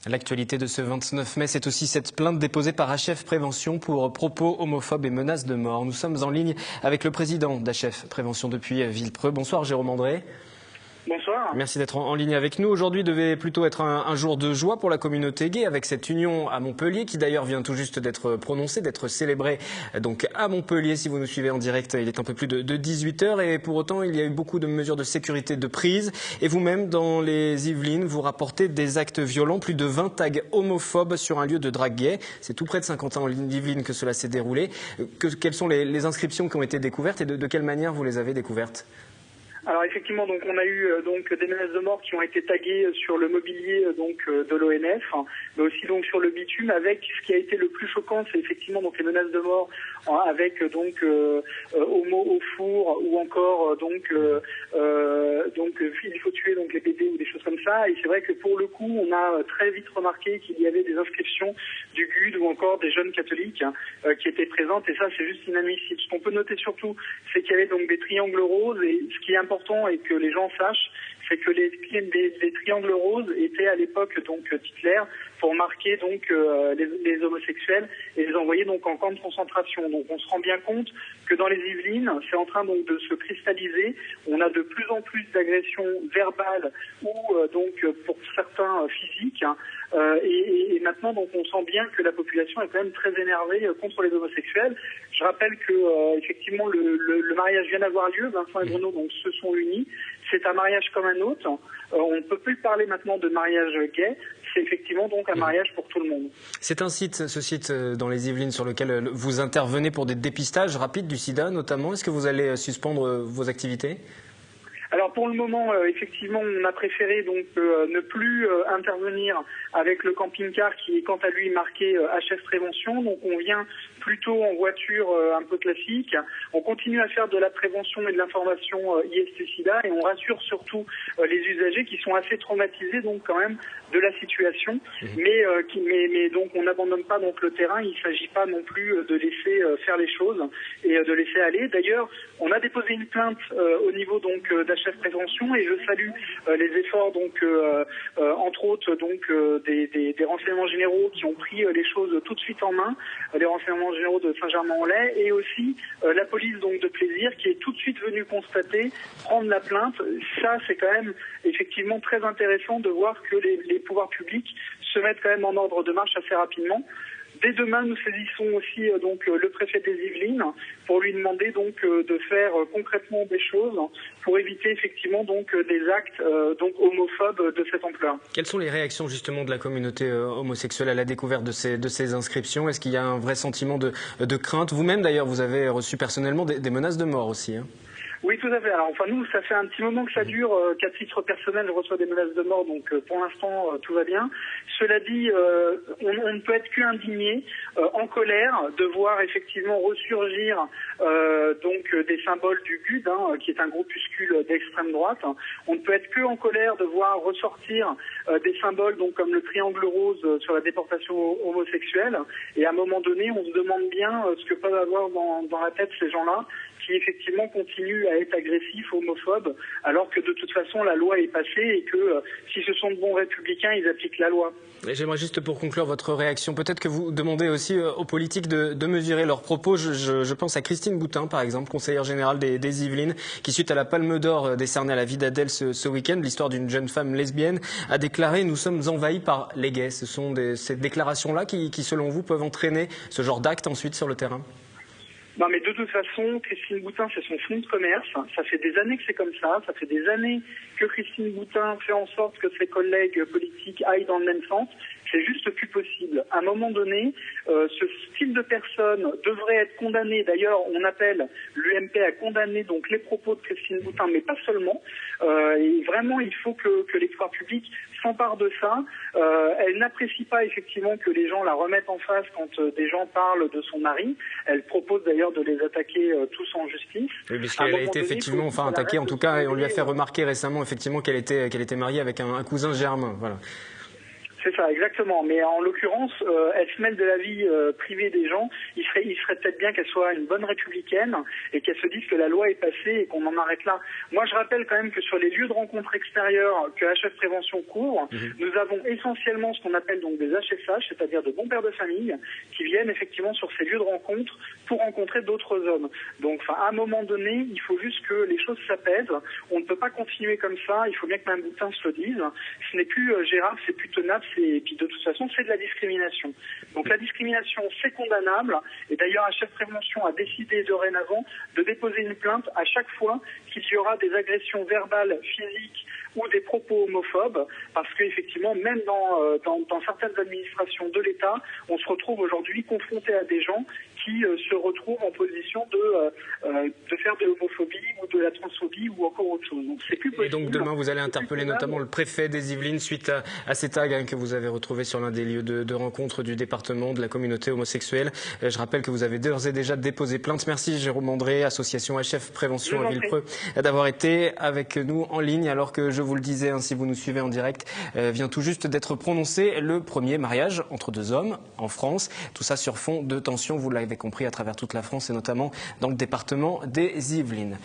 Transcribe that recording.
L'actualité de ce 29 mai, c'est aussi cette plainte déposée par HF Prévention pour propos homophobes et menaces de mort. Nous sommes en ligne avec le président d'HF Prévention depuis Villepreux. Bonsoir Jérôme André. Bonsoir. Merci d'être en ligne avec nous. Aujourd'hui devait plutôt être un jour de joie pour la communauté gay avec cette union à Montpellier qui d'ailleurs vient tout juste d'être prononcée, d'être célébrée donc à Montpellier. Si vous nous suivez en direct, il est un peu plus de 18h et pour autant il y a eu beaucoup de mesures de sécurité de prise. Et vous-même dans les Yvelines, vous rapportez des actes violents, plus de 20 tags homophobes sur un lieu de drague gay. C'est tout près de Saint-Quentin en Yvelines que cela s'est déroulé. Quelles sont les inscriptions qui ont été découvertes et de quelle manière vous les avez découvertes ? Alors effectivement, donc on a eu des menaces de mort qui ont été taguées sur le mobilier de l'ONF, mais aussi donc sur le bitume. Avec ce qui a été le plus choquant, c'est effectivement donc les menaces de mort avec homo au four ou encore il faut tuer donc les bébés ou des choses comme ça. Et c'est vrai que pour le coup, on a très vite remarqué qu'il y avait des inscriptions du GUD ou encore des jeunes catholiques qui étaient présentes. Et ça, c'est juste inadmissible. Ce qu'on peut noter surtout, c'est qu'il y avait donc des triangles roses. Et ce qui est important et que les gens sachent, c'est que les triangles roses étaient à l'époque donc titulaires pour marquer donc les homosexuels et les envoyer donc en camp de concentration. Donc on se rend bien compte que dans les Yvelines, c'est en train donc de se cristalliser. On a de plus en plus d'agressions verbales ou pour certains physiques. Et maintenant donc on sent bien que la population est quand même très énervée contre les homosexuels. Je rappelle que effectivement le mariage vient d'avoir lieu. Vincent et Bruno donc se sont unis. C'est un mariage comme un autre. On ne peut plus parler maintenant de mariage gay. C'est effectivement donc un mariage pour tout le monde. C'est un site, ce site dans les Yvelines, sur lequel vous intervenez pour des dépistages rapides du sida notamment. Est-ce que vous allez suspendre vos activités ? Alors pour le moment, effectivement, on a préféré donc ne plus intervenir avec le camping-car qui est quant à lui marqué HF Prévention. Donc on vient plutôt en voiture un peu classique. On continue à faire de la prévention et de l'information IST-SIDA et on rassure surtout les usagers qui sont assez traumatisés donc quand même de la situation. Mais donc on n'abandonne pas donc le terrain. Il ne s'agit pas non plus de laisser faire les choses et de laisser aller. D'ailleurs, on a déposé une plainte au niveau donc d'HF Prévention et je salue les efforts donc entre autres donc des renseignements généraux qui ont pris les choses tout de suite en main, les renseignements généraux de Saint-Germain-en-Laye et aussi la police donc de Plaisir qui est tout de suite venue constater, prendre la plainte. Ça c'est quand même effectivement très intéressant de voir que les pouvoirs publics se mettent quand même en ordre de marche assez rapidement. Dès demain, nous saisissons aussi le préfet des Yvelines pour lui demander donc de faire concrètement des choses pour éviter effectivement donc des actes homophobes de cette ampleur. Quelles sont les réactions justement de la communauté homosexuelle à la découverte de ces inscriptions ? Est-ce qu'il y a un vrai sentiment de crainte ? Vous-même d'ailleurs, vous avez reçu personnellement des menaces de mort aussi, hein ? Oui, tout à fait. Alors, nous, ça fait un petit moment que ça dure, qu'à titre personnel, je reçois des menaces de mort, donc pour l'instant, tout va bien. Cela dit, on ne peut être qu'indigné, en colère, de voir effectivement ressurgir des symboles du GUD, qui est un groupuscule d'extrême droite. On ne peut être qu'en colère de voir ressortir des symboles donc comme le triangle rose sur la déportation homosexuelle. Et à un moment donné, on se demande bien ce que peuvent avoir dans la tête ces gens-là, qui effectivement continuent à être agressifs, homophobes, alors que de toute façon la loi est passée et que si ce sont de bons républicains, ils appliquent la loi. J'aimerais juste pour conclure votre réaction, peut-être que vous demandez aussi aux politiques de mesurer leurs propos. Je pense à Christine Boutin, par exemple, conseillère générale des Yvelines, qui suite à la Palme d'Or décernée à la vie d'Adèle ce week-end, l'histoire d'une jeune femme lesbienne, a déclaré « Nous sommes envahis par les gays ». Ce sont ces déclarations-là qui, selon vous, peuvent entraîner ce genre d'actes ensuite sur le terrain ? Non, mais de toute façon, Christine Boutin, c'est son fonds de commerce. Ça fait des années que c'est comme ça. Ça fait des années que Christine Boutin fait en sorte que ses collègues politiques aillent dans le même sens. C'est juste plus possible. À un moment donné, ce style de personne devrait être condamné. D'ailleurs, on appelle l'UMP à condamner donc les propos de Christine Boutin, mais pas seulement. Et vraiment, il faut que les pouvoirs publics s'emparent de ça. Elle n'apprécie pas effectivement que les gens la remettent en face quand des gens parlent de son mari. Elle propose d'ailleurs de les attaquer tous en justice. Oui, puisqu'elle a été effectivement attaquée en tout cas, et on lui a fait remarquer récemment effectivement qu'elle était mariée avec un cousin germain. Voilà. C'est ça, exactement. Mais en l'occurrence, elle se mêle de la vie privée des gens. Il serait peut-être bien qu'elle soit une bonne républicaine et qu'elle se dise que la loi est passée et qu'on en arrête là. Moi, je rappelle quand même que sur les lieux de rencontre extérieurs que HF Prévention couvre, nous avons essentiellement ce qu'on appelle donc des HSH, c'est-à-dire de bons pères de famille, qui viennent effectivement sur ces lieux de rencontre pour rencontrer d'autres hommes. Donc, à un moment donné, il faut juste que les choses s'apaisent. On ne peut pas continuer comme ça. Il faut bien que Mme Boutin se le dise. Ce n'est plus gérable, c'est plus tenable. Et puis de toute façon, c'est de la discrimination. Donc la discrimination, c'est condamnable. Et d'ailleurs, HF Prévention a décidé dorénavant de déposer une plainte à chaque fois qu'il y aura des agressions verbales, physiques ou des propos homophobes, parce qu'effectivement, même dans certaines administrations de l'État, on se retrouve aujourd'hui confronté à des gens qui se retrouvent en position de faire de l'homophobie ou de la transphobie ou encore autre chose. Donc c'est plus possible. Et donc demain, vous allez interpeller notamment le préfet des Yvelines suite à ces tags que vous avez retrouvés sur l'un des lieux de rencontre du département de la communauté homosexuelle. Je rappelle que vous avez d'ores et déjà déposé plainte. Merci Jérôme André, association HF Prévention à Villepreux, d'avoir été avec nous en ligne, alors que je vous le disais, si vous nous suivez en direct, vient tout juste d'être prononcé le premier mariage entre deux hommes en France. Tout ça sur fond de tension, vous l'avez compris, à travers toute la France et notamment dans le département des Yvelines.